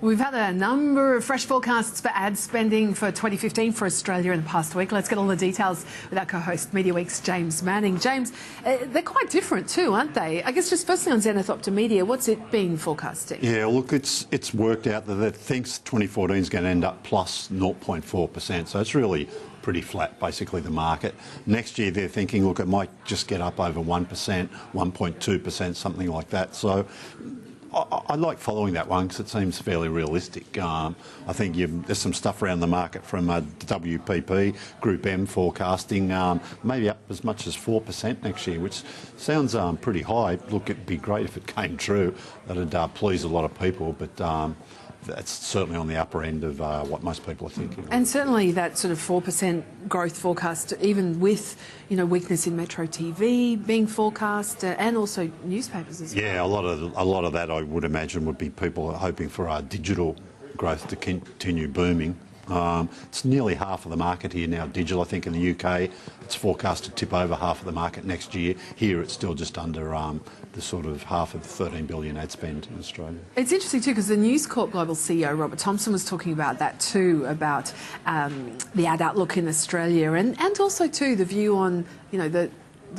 We've had a number of fresh forecasts for ad spending for 2015 for Australia in the past week. Let's get all the details with our co-host, Media Week's James Manning. James, they're quite different too, aren't they? I guess just firstly on Zenith Optomedia, what's it been forecasting? Yeah, look, it's worked out that it thinks 2014 is going to end up plus 0.4%, so it's really pretty flat, basically, the market. Next year they're thinking, look, it might just get up over 1%, 1.2%, something like that. So I like following that one because it seems fairly realistic. I think there's some stuff around the market from WPP, Group M forecasting, maybe up as much as 4% next year, which sounds pretty high. Look, it'd be great if it came true. That'd please a lot of people, but that's certainly on the upper end of what most people are thinking. And certainly that sort of 4% growth forecast, even with weakness in Metro TV being forecast, and also newspapers as well. Yeah, a lot of that I would imagine would be people hoping for our digital growth to continue booming. It's nearly half of the market here now, digital. I think in the UK it's forecast to tip over half of the market next year. Here it's still just under the sort of half of the 13 billion ad spend in Australia. It's interesting too because the News Corp Global CEO Robert Thomson was talking about that too, about the ad outlook in Australia and also too the view on the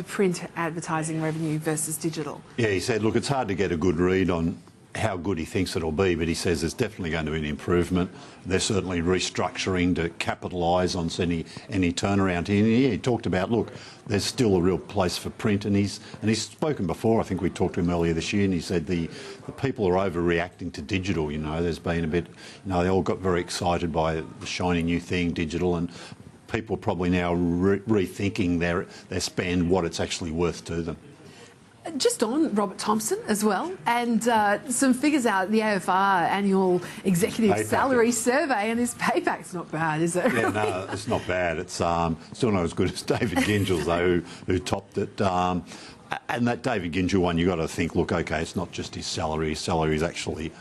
print advertising revenue versus digital. Yeah, he said, look, it's hard to get a good read on how good he thinks it'll be, but he says there's definitely going to be an improvement. They're certainly restructuring to capitalise on any turnaround here. And yeah, he talked about, look, there's still a real place for print, and he's spoken before. I think we talked to him earlier this year, and he said the people are overreacting to digital. There's been a bit, they all got very excited by the shiny new thing, digital, and people are probably now rethinking their spend, what it's actually worth to them. Just on Robert Thomson as well, and some figures out, the AFR annual executive salary survey, and his payback's not bad, is it? Yeah, no, it's not bad. It's still not as good as David Gyngell's, though, who topped it. And that David Gyngell one, you've got to think, look, OK, it's not just his salary. His salary is actually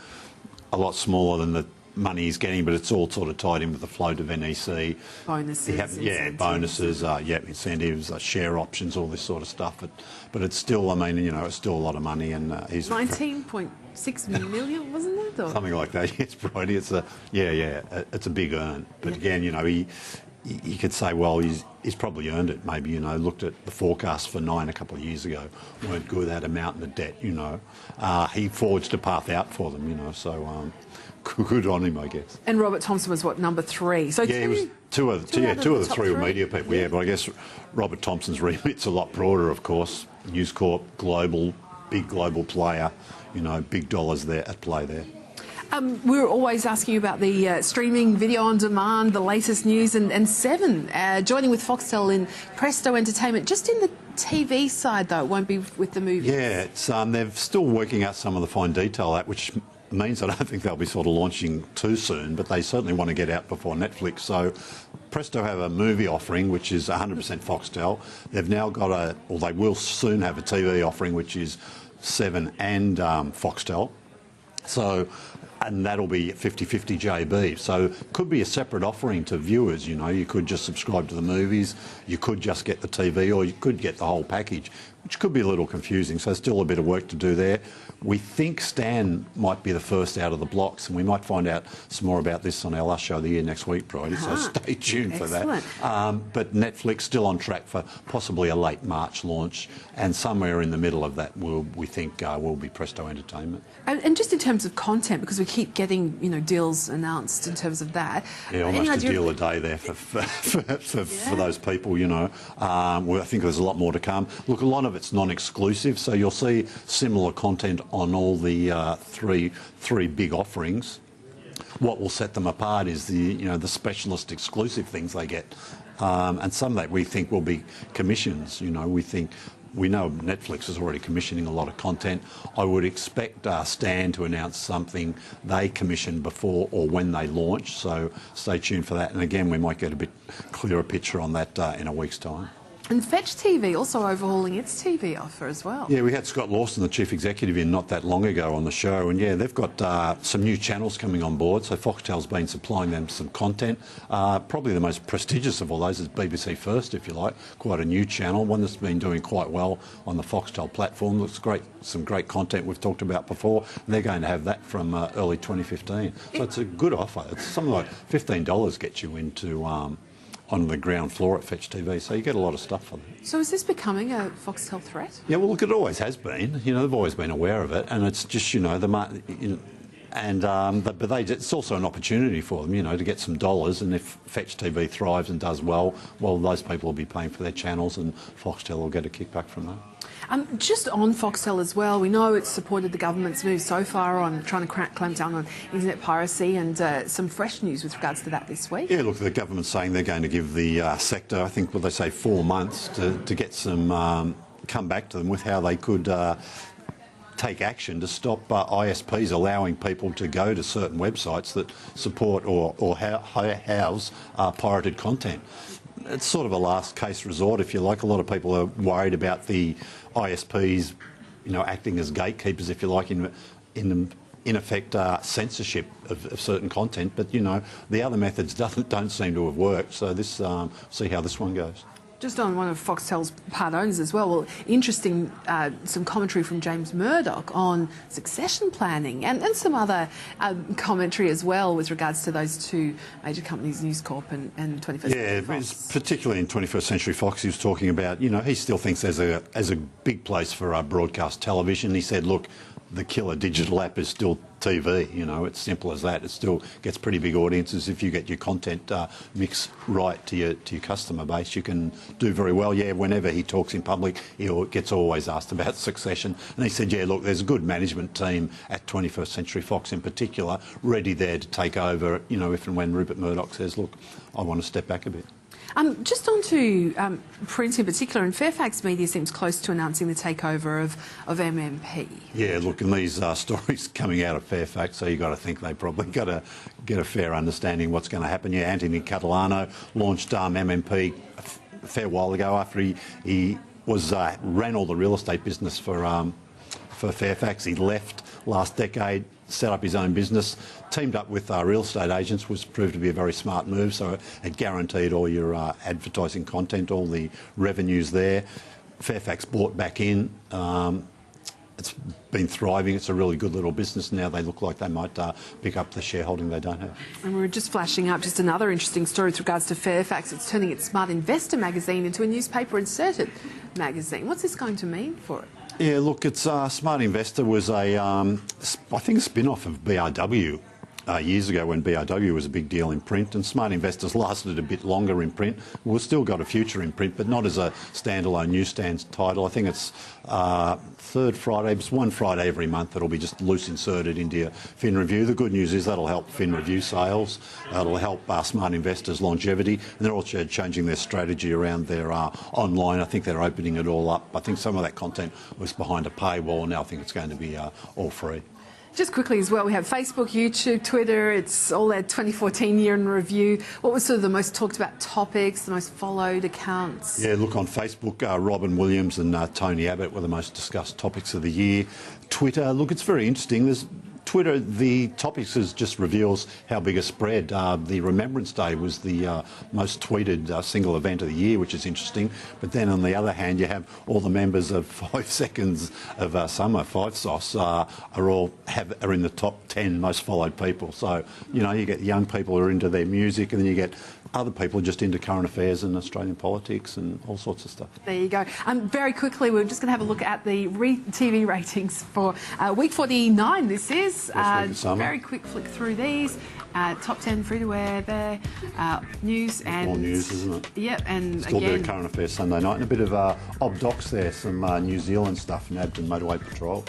a lot smaller than the money he's getting, but it's all sort of tied in with the float of NEC. Bonuses. Bonuses, incentives, share options, all this sort of stuff. But it's still, it's still a lot of money. And he's 19.6 million, wasn't it? Or? Something like that. It's probably it's a big earn. But again, you could say, well, he's probably earned it. Maybe looked at the forecast for Nine a couple of years ago, weren't good, had a mountain of debt. He forged a path out for them. So. Good on him, I guess. And Robert Thomson was what, number 3? So yeah, he was two of the three were media people. Yeah, but I guess Robert Thomson's remit's a lot broader, of course. News Corp, big global player. Big dollars there at play there. We're always asking you about the streaming video on demand, the latest news, and Seven joining with Foxtel in Presto Entertainment. Just in the TV side, though, it won't be with the movies. Yeah, it's they're still working out some of the fine detail, which means I don't think they'll be sort of launching too soon, but they certainly want to get out before Netflix. So Presto have a movie offering which is 100% Foxtel. They've now got they will soon have a TV offering which is Seven and Foxtel. So, and that'll be 50-50 JB. So it could be a separate offering to viewers. You could just subscribe to the movies, you could just get the TV, or you could get the whole package, which could be a little confusing. So still a bit of work to do there. We think Stan might be the first out of the blocks, and we might find out some more about this on our last show of the year next week, Bridie, so stay tuned for that. But Netflix still on track for possibly a late March launch, and somewhere in the middle of that we think will be Presto Entertainment. And just in terms of content, because we keep getting deals announced in terms of that. Yeah, almost a deal a day there for those people. I think there's a lot more to come. Look, a lot of it's non-exclusive, so you'll see similar content on all the three big offerings. What will set them apart is the specialist exclusive things they get, and some of that we think will be commissions. We know Netflix is already commissioning a lot of content. I would expect Stan to announce something they commission before or when they launch, so stay tuned for that. And again, we might get a bit clearer picture on that in a week's time. And Fetch TV also overhauling its TV offer as well. Yeah, we had Scott Lawson, the chief executive, in not that long ago on the show, and yeah, they've got some new channels coming on board. So Foxtel's been supplying them some content. Probably the most prestigious of all those is BBC First, if you like. Quite a new channel, one that's been doing quite well on the Foxtel platform. Looks great, some great content we've talked about before. And they're going to have that from early 2015. So it's a good offer. It's something like $15 gets you into on the ground floor at Fetch TV, so you get a lot of stuff for that. So is this becoming a Foxtel threat? Yeah, well, look, it always has been. You know, they've always been aware of it, and it's just, you know, it's also an opportunity for them, you know, to get some dollars. And if Fetch TV thrives and does well, those people will be paying for their channels, and Foxtel will get a kickback from that. Just on Foxtel as well, we know it's supported the government's move so far on trying to clamp down on internet piracy, and some fresh news with regards to that this week. Yeah, look, the government's saying they're going to give the sector, I think, what they say, 4 months to get some, come back to them with how they could take action to stop ISPs allowing people to go to certain websites that support or house pirated content. It's sort of a last case resort, if you like. A lot of people are worried about the ISPs, you know, acting as gatekeepers, if you like, in effect, censorship of certain content. But, you know, the other methods don't seem to have worked. So this, see how this one goes. Just on one of Foxtel's part owners as well, interesting, some commentary from James Murdoch on succession planning and some other commentary as well with regards to those two major companies, News Corp and 21st Century Fox. Particularly in 21st Century Fox, he was talking about, you know, he still thinks there's a big place for broadcast television. He said, look, the killer digital app is still TV, you know, it's simple as that. It still gets pretty big audiences. If you get your content mix right to your customer base, you can do very well. Yeah, whenever he talks in public, he gets always asked about succession. And he said, yeah, look, there's a good management team at 21st Century Fox in particular, ready there to take over, you know, if and when Rupert Murdoch says, look, I want to step back a bit. Just on to print in particular, and Fairfax Media seems close to announcing the takeover of MMP. Yeah, look, and these stories coming out of Fairfax, so you've got to think they probably got to get a fair understanding what's going to happen. Yeah, Anthony Catalano launched MMP a fair while ago after he ran all the real estate business for Fairfax. He left last decade, set up his own business, teamed up with real estate agents, was proved to be a very smart move. So it guaranteed all your advertising content, all the revenues there. Fairfax bought back in. It's been thriving. It's a really good little business. Now they look like they might pick up the shareholding they don't have. And we're just flashing up just another interesting story with regards to Fairfax. It's turning its Smart Investor magazine into a newspaper inserted magazine. What's this going to mean for it? Yeah, look, it's Smart Investor was I think a spin-off of BRW years ago when BRW was a big deal in print, and Smart Investors lasted a bit longer in print. We've still got a future in print, but not as a standalone newsstand title. I think it's third Friday, it's one Friday every month that'll be just loose inserted into your Fin Review. The good news is that'll help Fin Review sales, that'll help Smart Investors longevity, and they're also changing their strategy around their online. I think they're opening it all up. I think some of that content was behind a paywall. Now I think it's going to be all free. Just quickly as well, we have Facebook, YouTube, Twitter. It's all their 2014 year in review. What was sort of the most talked about topics, the most followed accounts? Yeah, look, on Facebook, Robin Williams and Tony Abbott were the most discussed topics of the year. Twitter, look, it's very interesting. There's Twitter, the topics just reveals how big a spread. The Remembrance Day was the most tweeted single event of the year, which is interesting. But then on the other hand, you have all the members of 5 Seconds of Summer, 5 Sauce, are in the top 10 most followed people. So, you know, you get young people who are into their music, and then you get other people just into current affairs and Australian politics and all sorts of stuff. There you go. Very quickly, we're just going to have a look at the TV ratings for week 49. This is very quick flick through these. Top 10 free-to-air there, news and... More news, isn't it? Yep, and still again... a bit of current affairs Sunday night, and a bit of ob docs there, some New Zealand stuff, NABD and Motorway Patrol.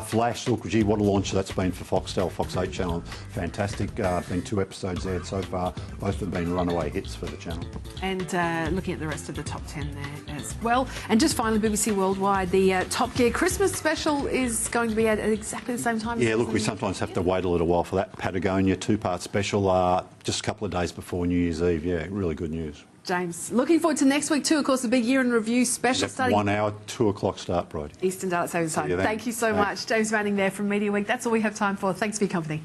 Flash, look, gee, what a launch that's been for Foxtel, Fox 8 channel. Fantastic. Been 2 episodes there so far. Both have been runaway hits for the channel. And looking at the rest of the top 10 there as well. And just finally, BBC Worldwide, the Top Gear Christmas special is going to be at exactly the same time. Yeah, look, we sometimes have to wait a little while for that. Patagonia 2-part special, just a couple of days before New Year's Eve. Yeah, really good news. James. Looking forward to next week too. Of course, the big year in review special Yep, starting 1 hour, 2 o'clock start, Bridie. Eastern Daylight Saving Time. See you then. Thank you so much, James Manning there from Media Week. That's all we have time for. Thanks for your company.